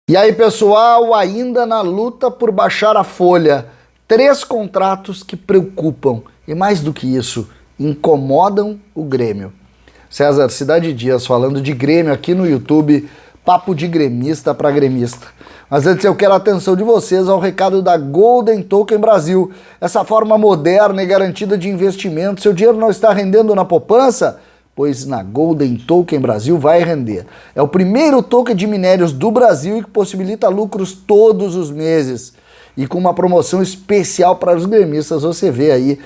E aí, pessoal, ainda na luta por baixar a folha, 3 contratos que preocupam e, mais do que isso, incomodam o Grêmio. César, Cidade Dias falando de Grêmio aqui no YouTube, papo de gremista para gremista. Mas antes eu quero a atenção de vocês ao recado da Golden Token Brasil, essa forma moderna e garantida de investimento. Seu dinheiro não está rendendo na poupança? Pois na Golden Token Brasil vai render. É o primeiro token de minérios do Brasil e que possibilita lucros todos os meses. E com uma promoção especial para os gremistas, você vê aí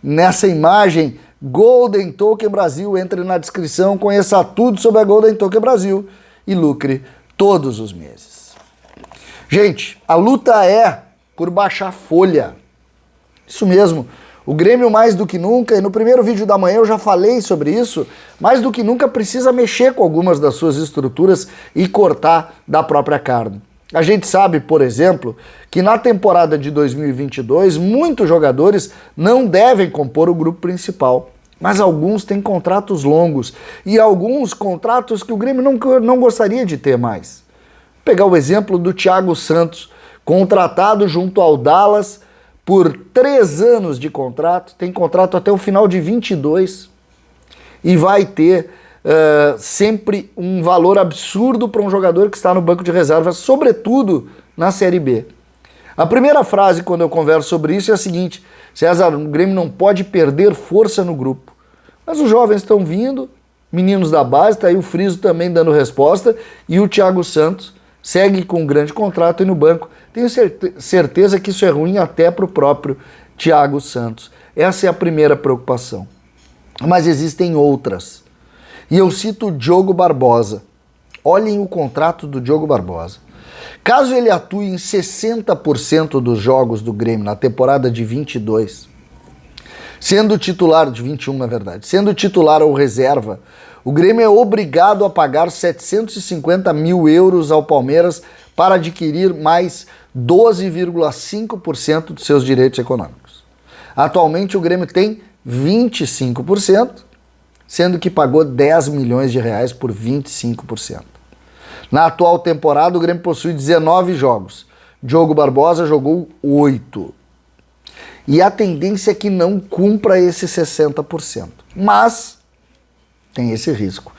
nessa imagem Golden Token Brasil. Entre na descrição, conheça tudo sobre a Golden Token Brasil e lucre todos os meses. Gente, a luta é por baixar folha. Isso mesmo. O Grêmio, mais do que nunca, e no primeiro vídeo da manhã eu já falei sobre isso, mais do que nunca precisa mexer com algumas das suas estruturas e cortar da própria carne. A gente sabe, por exemplo, que na temporada de 2022, muitos jogadores não devem compor o grupo principal, mas alguns têm contratos longos e alguns contratos que o Grêmio não gostaria de ter mais. Vou pegar o exemplo do Thiago Santos, contratado junto ao Dallas, por 3 anos de contrato, tem contrato até o final de 22 e vai ter sempre um valor absurdo para um jogador que está no banco de reservas, sobretudo na Série B. A primeira frase quando eu converso sobre isso é a seguinte: César, o Grêmio não pode perder força no grupo. Mas os jovens estão vindo, meninos da base, está aí o Friso também dando resposta, e o Thiago Santos segue com um grande contrato e no banco. Tenho certeza que isso é ruim até para o próprio Thiago Santos. Essa é a primeira preocupação. Mas existem outras. E eu cito o Diogo Barbosa. Olhem o contrato do Diogo Barbosa. Caso ele atue em 60% dos jogos do Grêmio na temporada de 22, sendo titular, de 21 na verdade, sendo titular ou reserva, o Grêmio é obrigado a pagar 750 mil euros ao Palmeiras para adquirir mais 12,5% dos seus direitos econômicos. Atualmente o Grêmio tem 25%, sendo que pagou 10 milhões de reais por 25%. Na atual temporada o Grêmio possui 19 jogos. Diogo Barbosa jogou 8. E a tendência é que não cumpra esse 60%. Mas tem esse risco.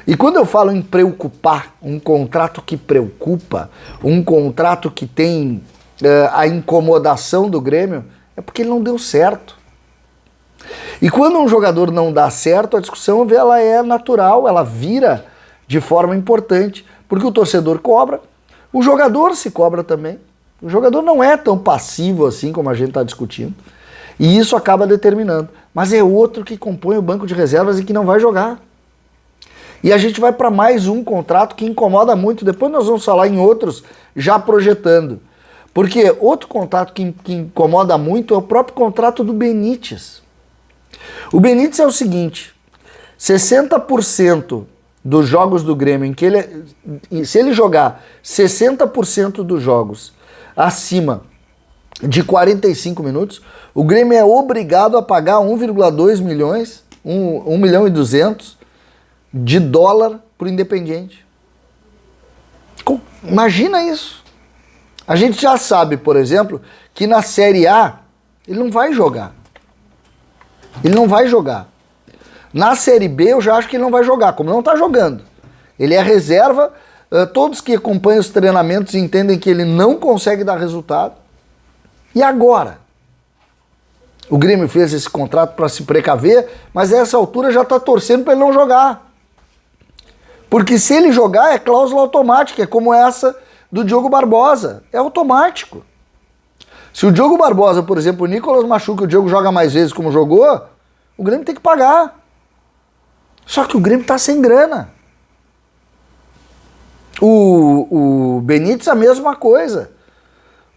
E quando eu falo em preocupar, um contrato que preocupa, um contrato que tem a incomodação do Grêmio, é porque ele não deu certo. E quando um jogador não dá certo, a discussão ela é natural, ela vira de forma importante, porque o torcedor cobra, o jogador se cobra também. O jogador não é tão passivo assim como a gente está discutindo, e isso acaba determinando. Mas é outro que compõe o banco de reservas e que não vai jogar. E a gente vai para mais um contrato que incomoda muito. Depois nós vamos falar em outros já projetando. Porque outro contrato que incomoda muito é o próprio contrato do Benítez. O Benítez é o seguinte: 60% dos jogos do Grêmio, em que se ele jogar 60% dos jogos acima de 45 minutos, o Grêmio é obrigado a pagar 1,2 milhões, 1 milhão e 200 de dólar para o Independiente. Imagina isso. A gente já sabe, por exemplo, que na Série A ele não vai jogar. Ele não vai jogar. Na Série B eu já acho que ele não vai jogar, como não está jogando. Ele é reserva, todos que acompanham os treinamentos entendem que ele não consegue dar resultado. E agora? O Grêmio fez esse contrato para se precaver, mas a essa altura já está torcendo para ele não jogar. Porque se ele jogar é cláusula automática, é como essa do Diogo Barbosa. É automático. Se o Diogo Barbosa, por exemplo, o Nicolas machuca e o Diogo joga mais vezes como jogou, o Grêmio tem que pagar. Só que o Grêmio está sem grana. O Benítez a mesma coisa.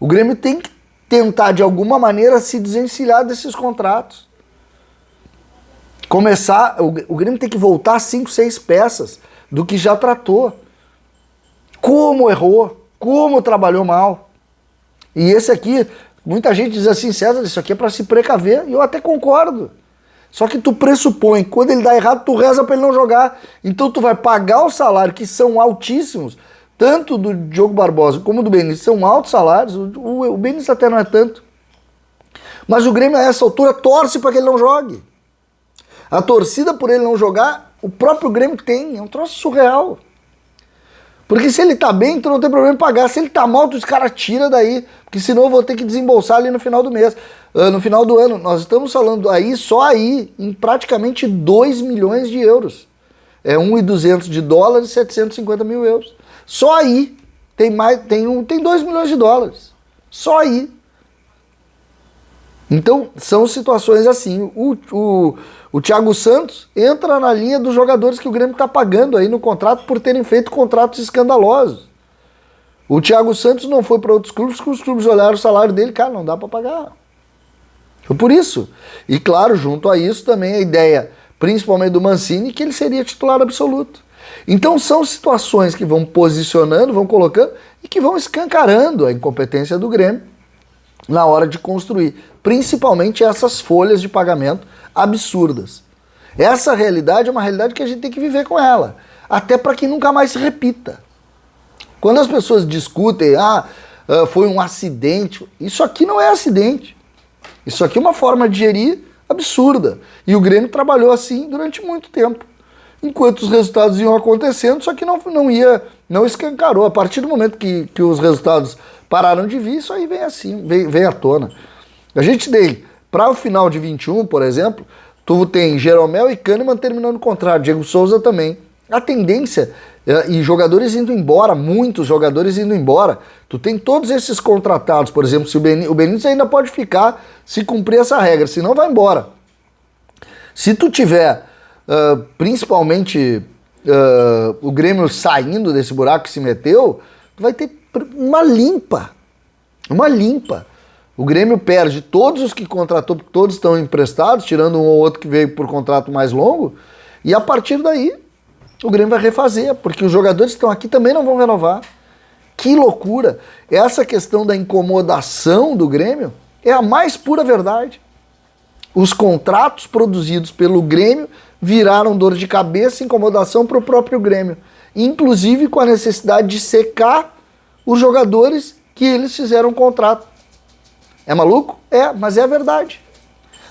O Grêmio tem que tentar de alguma maneira se desencilhar desses contratos. O Grêmio tem que voltar 5, 6 peças do que já tratou. Como errou, como trabalhou mal. E esse aqui, muita gente diz assim, César, isso aqui é para se precaver, e eu até concordo. Só que tu pressupõe que quando ele dá errado, tu reza para ele não jogar. Então tu vai pagar o salário, que são altíssimos, tanto do Diogo Barbosa como do Benítez são altos salários, o Benítez até não é tanto. Mas o Grêmio a essa altura torce para que ele não jogue. A torcida por ele não jogar, o próprio Grêmio tem, é um troço surreal. Porque se ele tá bem, tu não tem problema em pagar. Se ele tá mal, tu os caras tira daí. Porque senão eu vou ter que desembolsar ali no final do mês. No final do ano. Nós estamos falando aí, só aí, em praticamente 2 milhões de euros. É 1.200 de dólares, 750 mil euros. Só aí tem 2 milhões de dólares. Só aí. Então, são situações assim. O Thiago Santos entra na linha dos jogadores que o Grêmio está pagando aí no contrato por terem feito contratos escandalosos. O Thiago Santos não foi para outros clubes, porque os clubes olharam o salário dele, cara, não dá para pagar. Foi por isso. E claro, junto a isso também a ideia, principalmente do Mancini, que ele seria titular absoluto. Então são situações que vão posicionando, vão colocando e que vão escancarando a incompetência do Grêmio na hora de construir, principalmente essas folhas de pagamento absurdas. Essa realidade é uma realidade que a gente tem que viver com ela, até para que nunca mais se repita. Quando as pessoas discutem, foi um acidente, isso aqui não é acidente. Isso aqui é uma forma de gerir absurda. E o Grêmio trabalhou assim durante muito tempo. Enquanto os resultados iam acontecendo, só que não escancarou. A partir do momento que os resultados pararam de vir, isso aí vem assim, vem à tona. A gente tem, para o final de 21, por exemplo, tu tem Jeromel e Kahneman terminando o contrato, Diego Souza também. A tendência, e jogadores indo embora, muitos jogadores indo embora, tu tem todos esses contratados, por exemplo, se o Benítez ainda pode ficar se cumprir essa regra, senão vai embora. Se tu tiver, principalmente, o Grêmio saindo desse buraco que se meteu, tu vai ter uma limpa. O Grêmio perde todos os que contratou, porque todos estão emprestados, tirando um ou outro que veio por contrato mais longo, e a partir daí o Grêmio vai refazer, porque os jogadores que estão aqui também não vão renovar. Que loucura! Essa questão da incomodação do Grêmio é a mais pura verdade. Os contratos produzidos pelo Grêmio viraram dor de cabeça e incomodação para o próprio Grêmio, inclusive com a necessidade de secar os jogadores que eles fizeram contrato. É maluco? É, mas é a verdade.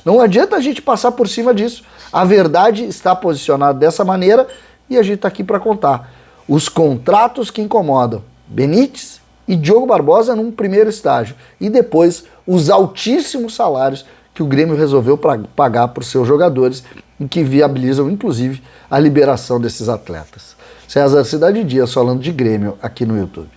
Não adianta a gente passar por cima disso. A verdade está posicionada dessa maneira e a gente está aqui para contar. Os contratos que incomodam Benítez e Diogo Barbosa num primeiro estágio. E depois os altíssimos salários que o Grêmio resolveu pagar para os seus jogadores e que viabilizam, inclusive, a liberação desses atletas. César Cidade Dias falando de Grêmio aqui no YouTube.